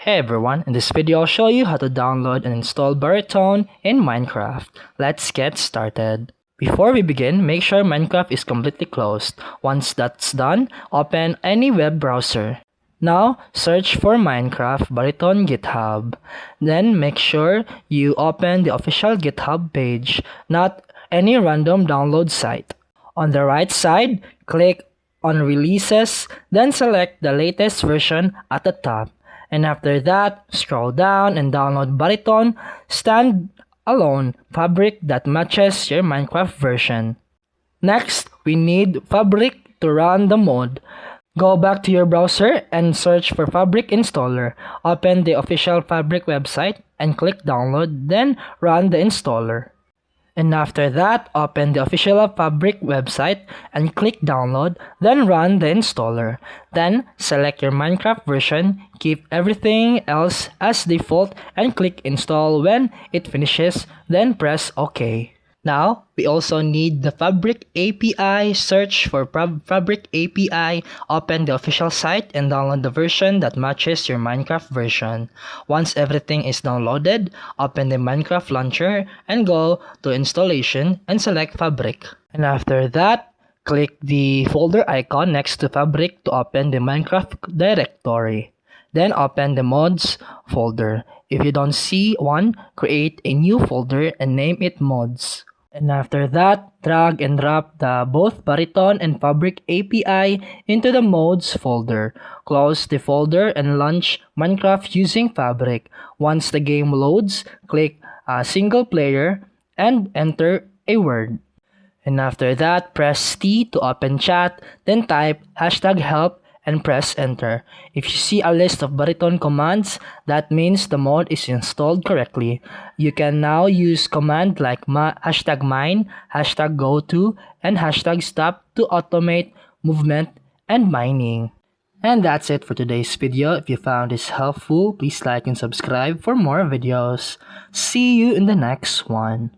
Hey everyone, in this video I'll show you how to download and install Baritone in Minecraft. Let's get started. Before we begin, make sure Minecraft is completely closed. Once that's done, open any web browser. Now, search for Minecraft Baritone GitHub. Then make sure you open the official GitHub page, not any random download site. On the right side, click on Releases, then select the latest version at the top. And after that, scroll down and download Baritone Standalone Fabric that matches your Minecraft version. Next, we need Fabric to run the mod. Go back to your browser and search for Fabric Installer. Open the official Fabric website and click Download, then run the installer. And after that, open the official Fabric website and click Download, then run the installer. Then, select your Minecraft version, keep everything else as default, and click Install when it finishes, then press OK. Now, we also need the Fabric API. Search for Fabric API, open the official site, and download the version that matches your Minecraft version. Once everything is downloaded, open the Minecraft launcher and go to Installation and select Fabric. And after that, click the folder icon next to Fabric to open the Minecraft directory. Then open the mods folder. If you don't see one, create a new folder and name it mods. And after that, drag and drop both Baritone and Fabric API into the mods folder. Close the folder and launch Minecraft using Fabric. Once the game loads, click single player and enter a word. And after that, press T to open chat, then type #help and press enter. If you see a list of Baritone commands, that means the mod is installed correctly. You can now use commands like #mine, #goto, and #stop to automate movement and mining. And that's it for today's video. If you found this helpful, please like and subscribe for more videos. See you in the next one.